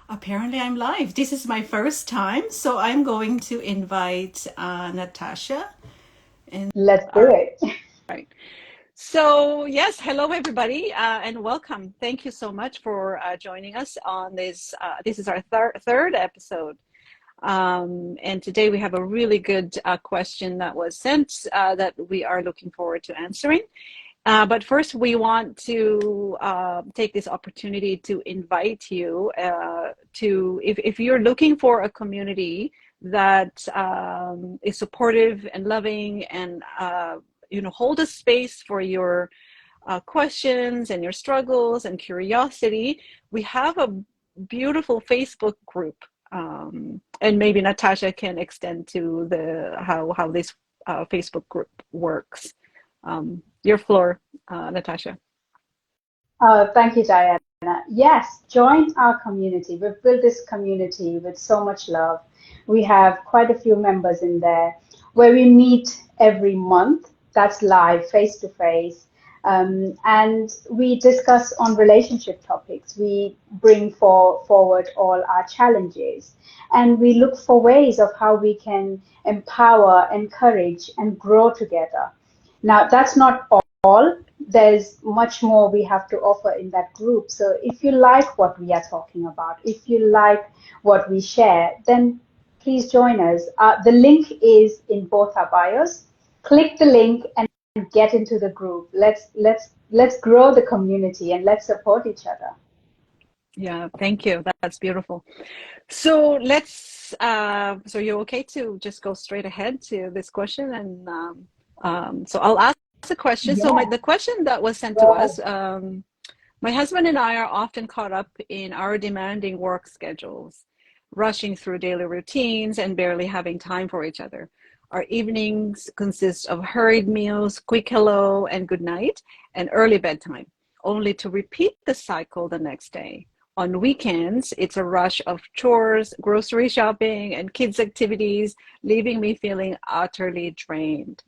Apparently, I'm live. This is my first time, so I'm going to invite Natasha and Let's do our it. right. So yes, hello everybody, and welcome. Thank you so much for joining us on this. This is our third episode, and today we have a really good question that was sent that we are looking forward to answering. But first, we want to take this opportunity to invite you if you're looking for a community that is supportive and loving and hold a space for your questions and your struggles and curiosity. We have a beautiful Facebook group, and maybe Natasha can extend to the how this Facebook group works. Your floor, Natasha. Thank you, Diana. Yes, join our community. We've built this community with so much love. We have quite a few members in there where we meet every month. That's live, face to face. And we discuss on relationship topics. We bring forward all our challenges. And we look for ways of how we can empower, encourage, and grow together. Now, that's not all. There's much more we have to offer in that group. So if you like what we are talking about, if you like what we share, then please join us. The link is in both our bios. Click the link and get into the group. Let's grow the community and let's support each other. Yeah, thank you. That's beautiful. So let's. So you're okay to just go straight ahead to this question, and so I'll ask the question. So Yeah, the question that was sent to go us. ahead. My husband and I are often caught up in our demanding work schedules, rushing through daily routines and barely having time for each other. Our evenings consist of hurried meals, quick hello and good night, and early bedtime, only to repeat the cycle the next day. On weekends, it's a rush of chores, grocery shopping, and kids' activities, leaving me feeling utterly drained.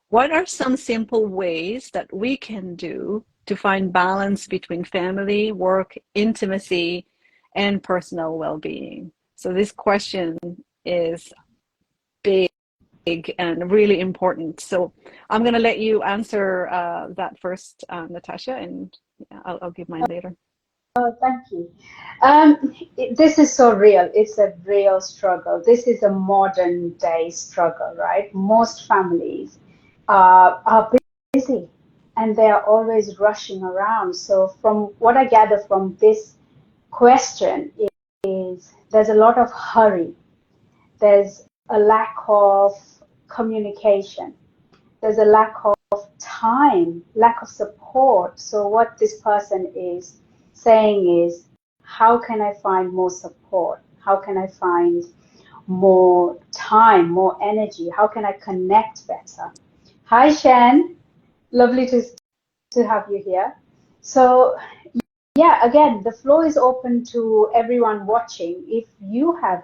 What are some simple ways that we can do to find balance between family, work, intimacy, and personal well-being? So this question is big and really important. So I'm going to let you answer that first, Natasha, and I'll give mine later. Oh, thank you. This is so real. It's a real struggle. This is a modern day struggle, right? Most families are busy and they are always rushing around. So, from what I gather from this question, is there's a lot of hurry, there's a lack of communication, there's a lack of time, lack of support. So, what this person is saying is, how can I find more support? How can I find more time, more energy? How can I connect better? Hi, Shan. Lovely to have you here. So, yeah, again, the floor is open to everyone watching. If you have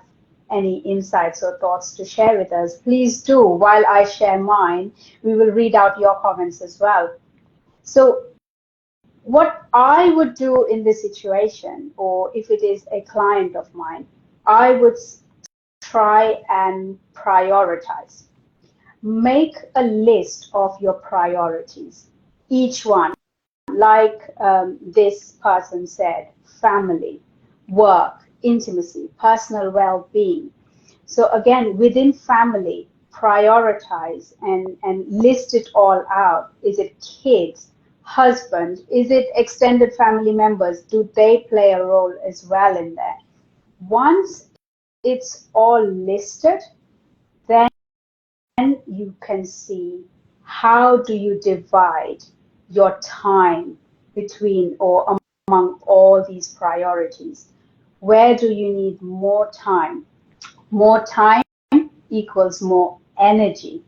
any insights or thoughts to share with us, please do. While I share mine, we will read out your comments as well. So, what I would do in this situation, or if it is a client of mine, I would try and prioritize. Make a list of your priorities, each one, like this person said: family, work, intimacy, personal well being. So, again, within family, prioritize and list it all out. Is it kids, husband? Is it extended family members? Do they play a role as well in there? Once it's all listed, then you can see how do you divide your time between or among all these priorities. Where do you need more time? More time equals more energy,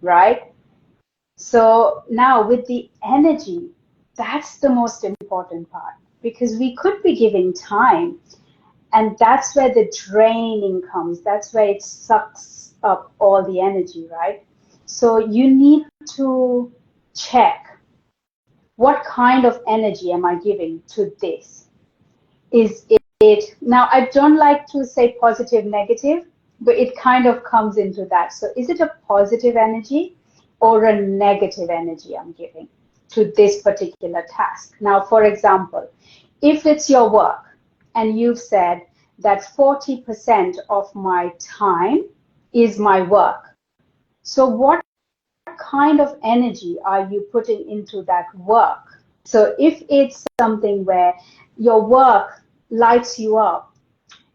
right? So now with the energy, that's the most important part, because we could be giving time, and that's where the draining comes. That's where it sucks up all the energy, right? So you need to check, what kind of energy am I giving to this? Is Now, I don't like to say positive, negative, but it kind of comes into that. So is it a positive energy or a negative energy I'm giving to this particular task? Now, for example, if it's your work and you've said that 40% of my time is my work, so what kind of energy are you putting into that work? So if it's something where your work lights you up,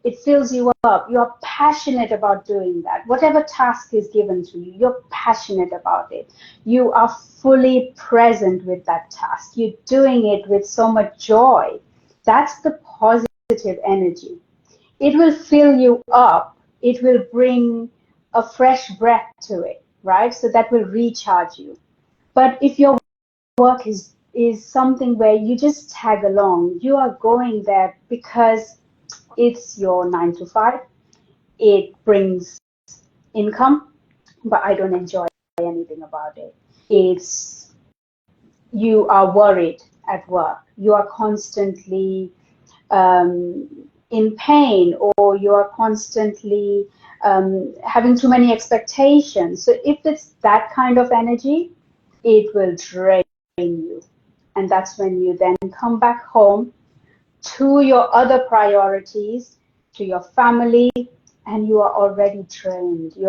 it fills you up, you're passionate about doing that. Whatever task is given to you, you're passionate about it. You are fully present with that task. You're doing it with so much joy. That's the positive energy. It will fill you up. It will bring a fresh breath to it, right? So that will recharge you. But if your work is something where you just tag along, you are going there because it's your 9 to 5. It brings income, but I don't enjoy anything about it. It's you are worried at work. You are constantly in pain, or you are constantly having too many expectations. So if it's that kind of energy, it will drain you. And that's when you then come back home to your other priorities, to your family, and you are already drained. You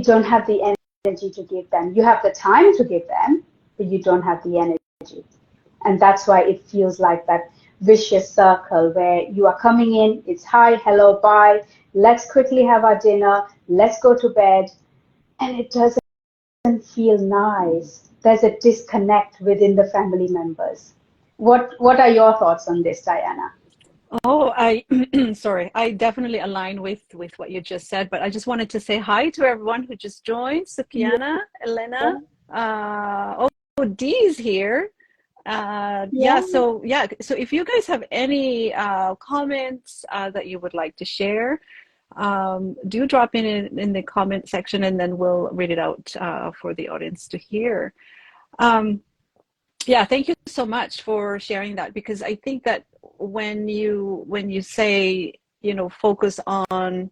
don't have the energy to give them. You have the time to give them, but you don't have the energy. And that's why it feels like that vicious circle where you are coming in, it's hi, hello, bye, let's quickly have our dinner, let's go to bed, and it doesn't feel nice. There's a disconnect within the family members. What are your thoughts on this, Diana? Oh, I sorry. I definitely align with what you just said, but I just wanted to say hi to everyone who just joined. Sukiana, Elena, Yeah, Dee's here. yeah. So if you guys have any comments that you would like to share, do drop in the comment section, and then we'll read it out for the audience to hear. Um, yeah, thank you so much for sharing that, because I think that when you say, focus on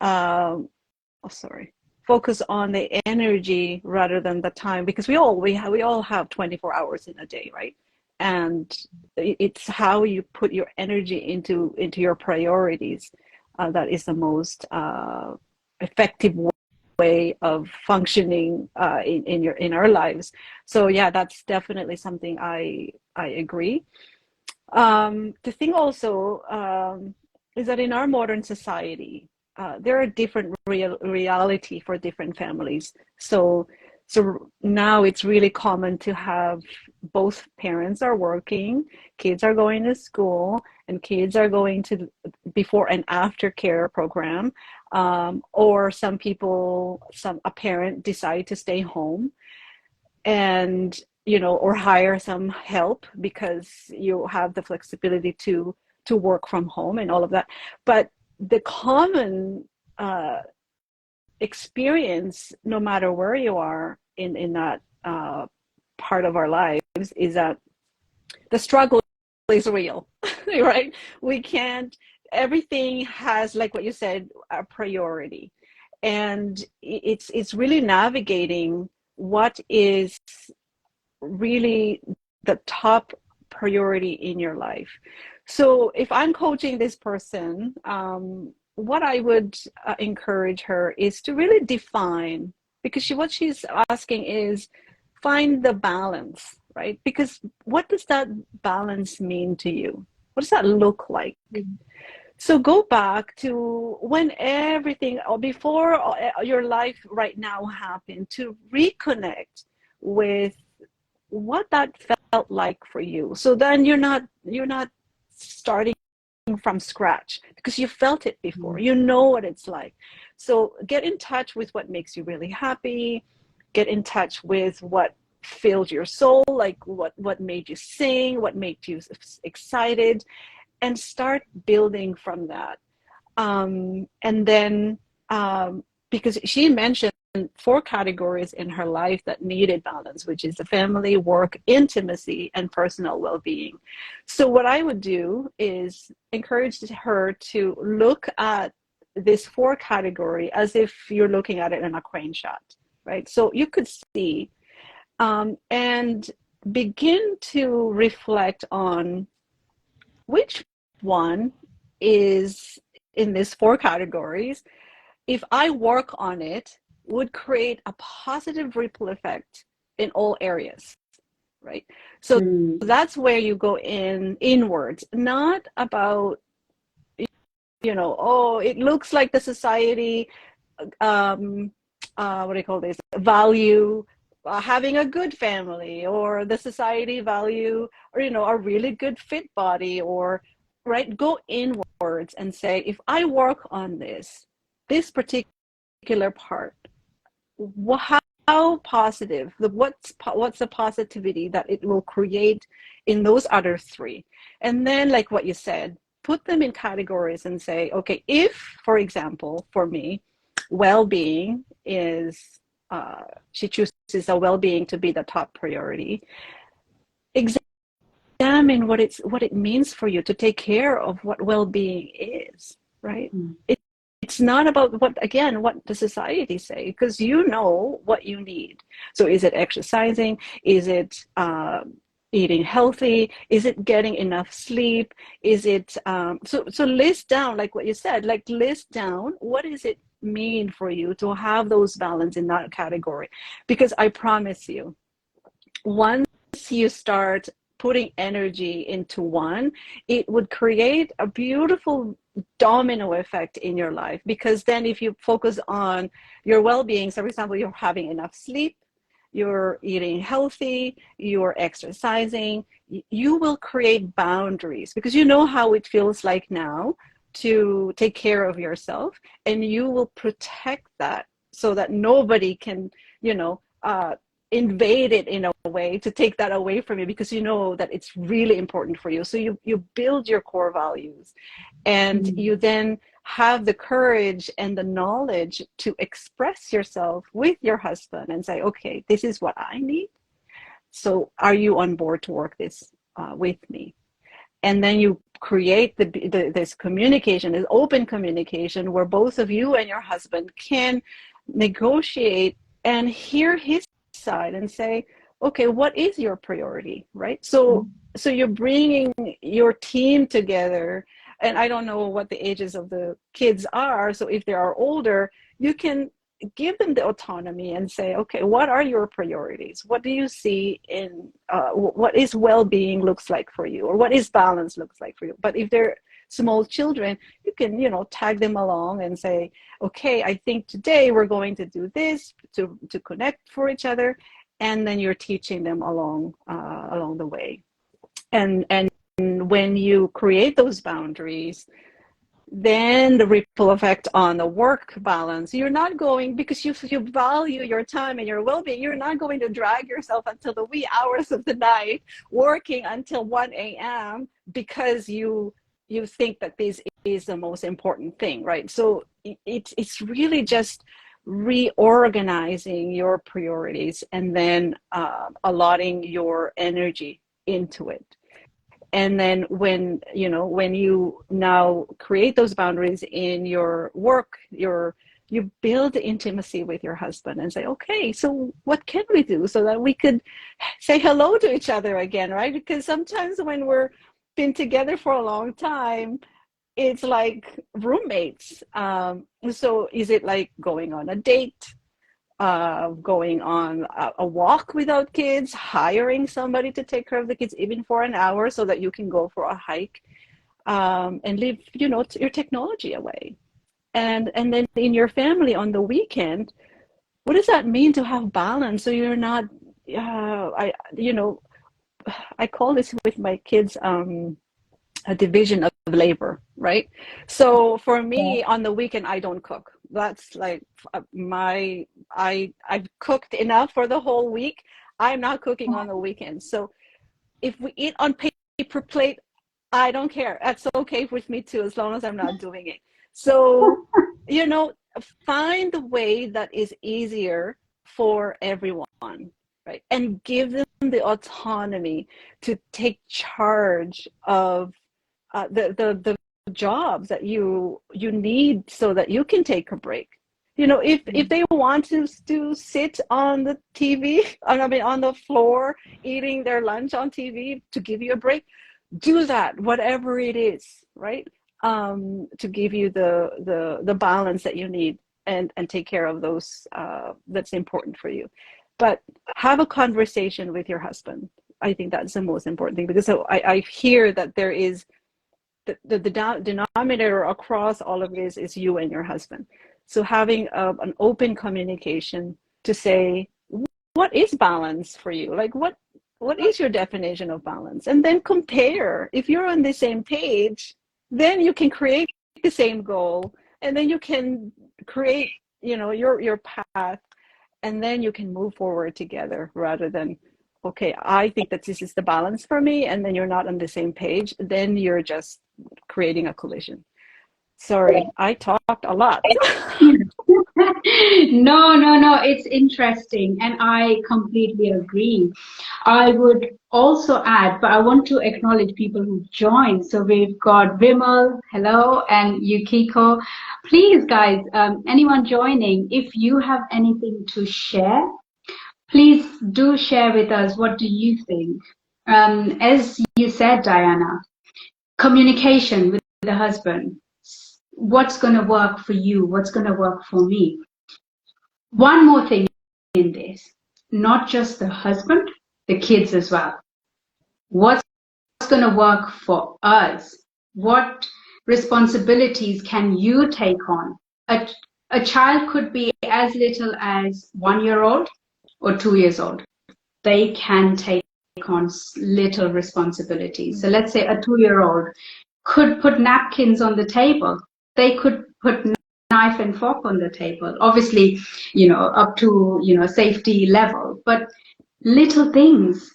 oh sorry, focus on the energy rather than the time, because we all have 24 hours in a day, right? And it's how you put your energy into your priorities that is the most effective way of functioning in our lives. So yeah, that's definitely something I agree. The thing also is that in our modern society, there are different reality for different families. So now it's really common to have both parents are working, kids are going to school, and kids are going to before and after care program. Or a parent decide to stay home, and or hire some help because you have the flexibility to work from home and all of that. But the common experience, no matter where you are in that part of our lives, is that the struggle is real. Right? We can't, everything has, like what you said, a priority, and it's really navigating what is really the top priority in your life. So if I'm coaching this person, what I would encourage her is to really define, because what she's asking is find the balance, right? Because what does that balance mean to you? What does that look like? So go back to when everything, or before your life right now happened, to reconnect with what that felt like for you. So then you're not starting from scratch, because you felt it before. You know what it's like. So get in touch with what makes you really happy. Get in touch with what filled your soul, like what made you sing, what made you excited, and start building from that. And then because she mentioned four categories in her life that needed balance, which is the family, work, intimacy, and personal well-being. So what I would do is encourage her to look at this four category as if you're looking at it in a crane shot, right? So you could see and begin to reflect on which one is in these four categories, if I work on it, would create a positive ripple effect in all areas, right? So Mm. that's where you go inwards, not about, oh, it looks like the society, um, what do you call this, value having a good family, or the society value, or, a really good fit body, or, right, go inwards and say, if I work on this particular part, how positive, what's the positivity that it will create in those other three. And then, like what you said, put them in categories and say, okay, if, for example, for me, well-being is, she chooses a well-being to be the top priority, examine what it means for you to take care of what well-being is, right? Mm. It's not about what the society say, because you know what you need. So is it exercising? Is it eating healthy? Is it getting enough sleep? Is it so list down, like what you said, like list down what does it mean for you to have those balance in that category. Because I promise you, once you start putting energy into one, it would create a beautiful domino effect in your life. Because then if you focus on your well-being, so for example, you're having enough sleep, you're eating healthy, you're exercising, you will create boundaries, because you know how it feels like now to take care of yourself, and you will protect that so that nobody can, invade it in a way to take that away from you, because you know that it's really important for you. So you build your core values, and Mm. you then have the courage and the knowledge to express yourself with your husband and say, okay, this is what I need, so are you on board to work this with me? And then you create this communication, this open communication, where both of you and your husband can negotiate and hear his side and say, okay, what is your priority, right? So Mm. you're bringing your team together. And I don't know what the ages of the kids are, so if they are older, you can give them the autonomy and say, okay, what are your priorities? What do you see in what is well-being looks like for you, or what is balance looks like for you? But if they're small children, you can, tag them along and say, okay, I think today we're going to do this to connect for each other. And then you're teaching them along the way. And when you create those boundaries, then the ripple effect on the work balance, you're not going, because you value your time and your well-being, you're not going to drag yourself until the wee hours of the night working until 1 a.m. because you think that this is the most important thing, right? So it's really just reorganizing your priorities, and then allotting your energy into it. And then when you now create those boundaries in your work, you build intimacy with your husband and say, okay, so what can we do so that we could say hello to each other again, right? Because sometimes when we're been together for a long time, it's like roommates. So is it like going on a date, going on a walk without kids, hiring somebody to take care of the kids, even for an hour, so that you can go for a hike, and leave, your technology away. And then in your family on the weekend, what does that mean to have balance? So you're not, I call this with my kids, a division of labor, right? So for Yeah. me, on the weekend, I don't cook. That's like I've cooked enough for the whole week. I'm not cooking on the weekend. So if we eat on paper plate, I don't care. That's okay with me too, as long as I'm not doing it. So, find the way that is easier for everyone, right? And give them the autonomy to take charge of the jobs that you need so that you can take a break. If they want to sit on the TV, I mean on the floor eating their lunch on TV to give you a break, do that, whatever it is, right? To give you the balance that you need and take care of those that's important for you. But have a conversation with your husband. I think that's the most important thing, because I hear that there is the denominator across all of this is you and your husband. So having an open communication to say, what is balance for you? Like what is your definition of balance? And then compare. If you're on the same page, then you can create the same goal, and then you can create, your path, and then you can move forward together, rather than, okay, I think that this is the balance for me, and then you're not on the same page, then you're just creating a collision. Sorry, I talked a lot. No, no, no, it's interesting, and I completely agree. I would also add, but I want to acknowledge people who joined. So we've got Vimal, hello, and Yukiko. Please, guys, anyone joining, if you have anything to share, please do share with us. What do you think? As you said, Diana, communication with the husband. What's going to work for you? What's going to work for me? One more thing in this, not just the husband, the kids as well. What's going to work for us? What responsibilities can you take on? A child could be as little as 1 year old or 2 years old. They can take on little responsibilities. So let's say a 2 year old could put napkins on the table. They could put knife and fork on the table, obviously, up to, safety level, but little things,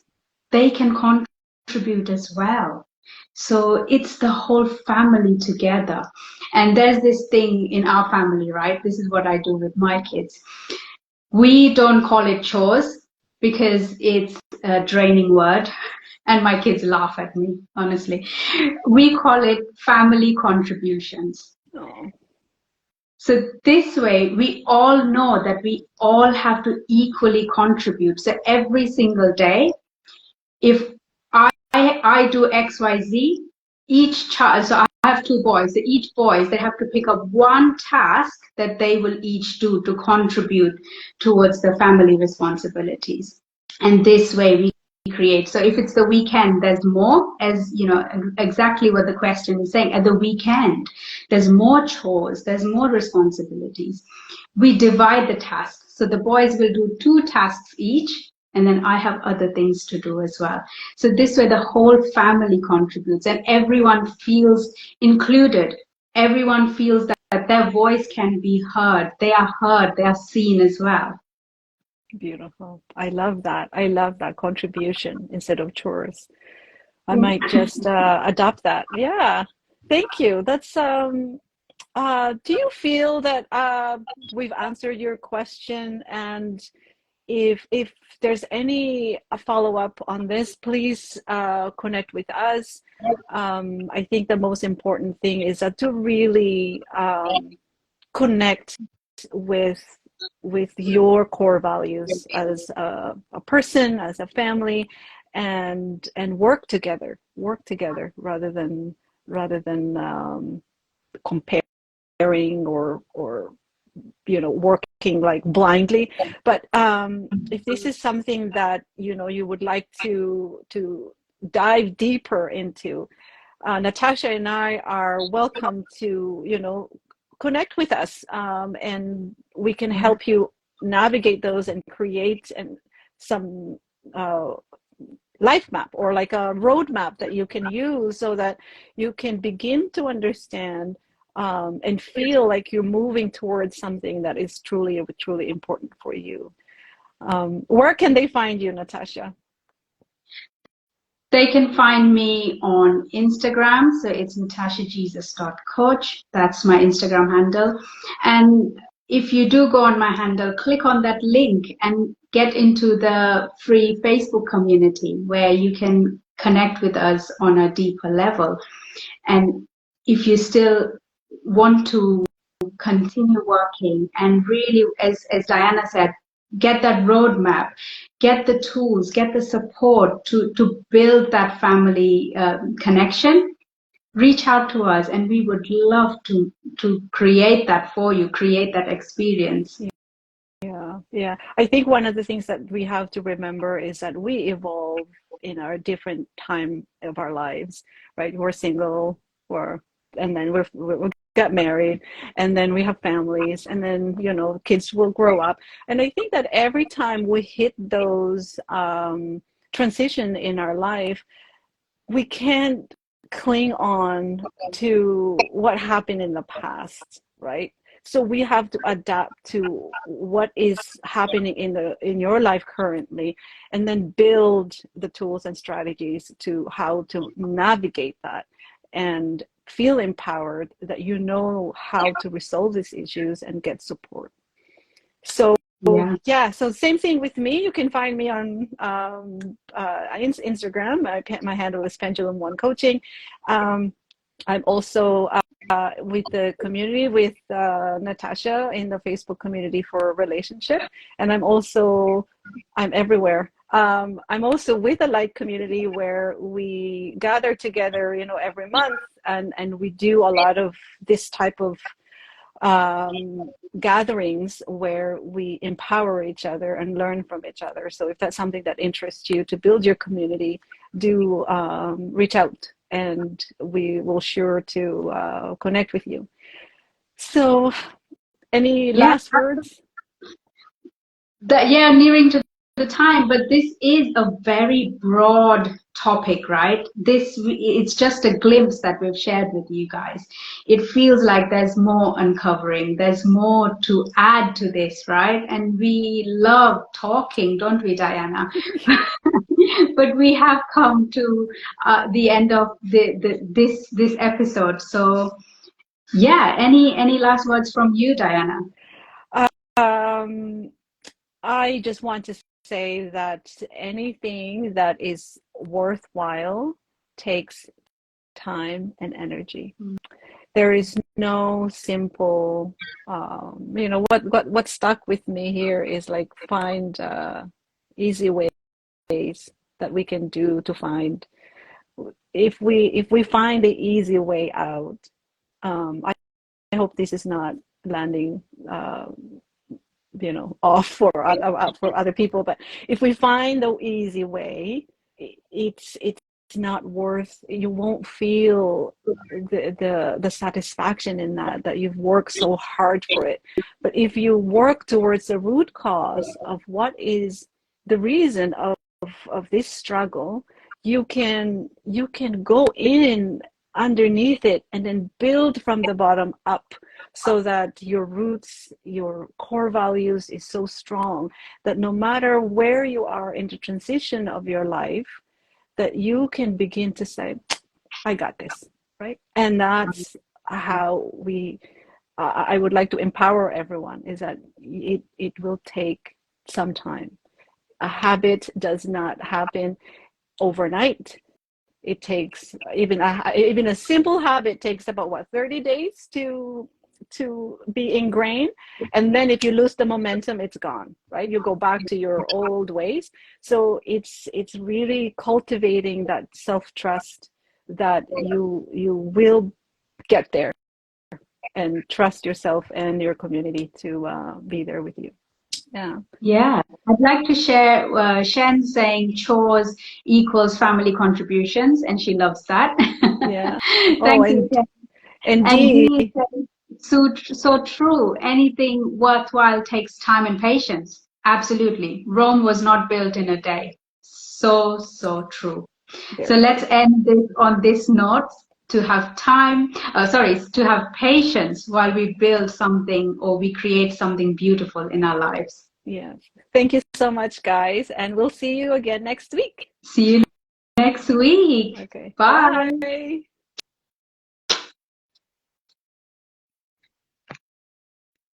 they can contribute as well. So it's the whole family together. And there's this thing in our family, right? This is what I do with my kids. We don't call it chores because it's a draining word. And my kids laugh at me, honestly. We call it family contributions. Oh. So this way, we all know that we all have to equally contribute. So every single day, if I do X, Y, Z, each child, so I have two boys, so each boys, they have to pick up one task that they will each do to contribute towards the family responsibilities. And this way we create. So if it's the weekend, there's more, as exactly what the question is saying. At the weekend, there's more chores, there's more responsibilities. We divide the tasks. So the boys will do 2 tasks each, and then I have other things to do as well. So this way the whole family contributes and everyone feels included. Everyone feels that their voice can be heard. They are seen as well. Beautiful. I love that. I love that contribution instead of chores. I might just adopt that. Yeah. Thank you. That's do you feel that we've answered your question? And if there's any follow-up on this, please connect with us. I think the most important thing is that to really connect with your core values as a person, as a family, and work together rather than comparing or working like blindly. But if this is something that you would like to dive deeper into, Natasha and I are welcome to connect with us, and we can help you navigate those and create some life map, or like a roadmap that you can use, so that you can begin to understand and feel like you're moving towards something that is truly important for you. Where can they find you, Natasha? They can find me on Instagram. So it's natashajesus.coach. That's my Instagram handle. And if you do go on my handle, click on that link and get into the free Facebook community where you can connect with us on a deeper level. And if you still want to continue working and really, as Diana said, get that roadmap, get the tools, get the support to build that family connection, reach out to us and we would love to create that for you, create that experience. Yeah. I think one of the things that we have to remember is that we evolve in our different time of our lives, right? We're single, and then we get married, and then we have families, and then kids will grow up. And I think that every time we hit those transition in our life, we can't cling on to what happened in the past, right? So we have to adapt to what is happening in your life currently, and then build the tools and strategies to how to navigate that and feel empowered that you know how to resolve these issues and get support. So yeah, so same thing with me. You can find me on Instagram. My handle is Pendulum One Coaching. I'm also with the community with Natasha in the Facebook community for relationship, and I'm everywhere. I'm also with a light community where we gather together, every month, and we do a lot of this type of gatherings where we empower each other and learn from each other. So if that's something that interests you to build your community, do reach out and we will sure to connect with you. So any last words? Nearing to the time, but this is a very broad topic, right? It's just a glimpse that we've shared with you guys. It feels like there's more uncovering, there's more to add to this, right? And we love talking, don't we, Diana? But we have come to the end of this episode. So yeah, any last words from you, Diana? I just want to say that anything that is worthwhile takes time and energy. There is no simple, what stuck with me here is like find easy ways that we can do to find. If we find the easy way out, I hope this is not landing off for other people, but if we find the easy way, it's not worth, you won't feel the satisfaction in that you've worked so hard for it. But if you work towards the root cause of what is the reason of this struggle, you can go in underneath it and then build from the bottom up, so that your roots, your core values is so strong that no matter where you are in the transition of your life, that you can begin to say, I got this, right? And that's how I would like to empower everyone, is that it will take some time. A habit does not happen overnight. It takes even a simple habit takes about 30 days to be ingrained, and then if you lose the momentum, it's gone, right? You go back to your old ways. So it's really cultivating that self-trust that you will get there, and trust yourself and your community to be there with you. Yeah, I'd like to share Shen saying chores equals family contributions, and she loves that. Yeah. Thank you, Shen. Indeed. And he said, so true. Anything worthwhile takes time and patience. Absolutely. Rome was not built in a day. So true. So let's end this on this note, to have to have patience while we build something or we create something beautiful in our lives. Yeah. Thank you so much, guys. And we'll see you again next week. See you next week. Okay. Bye. Bye.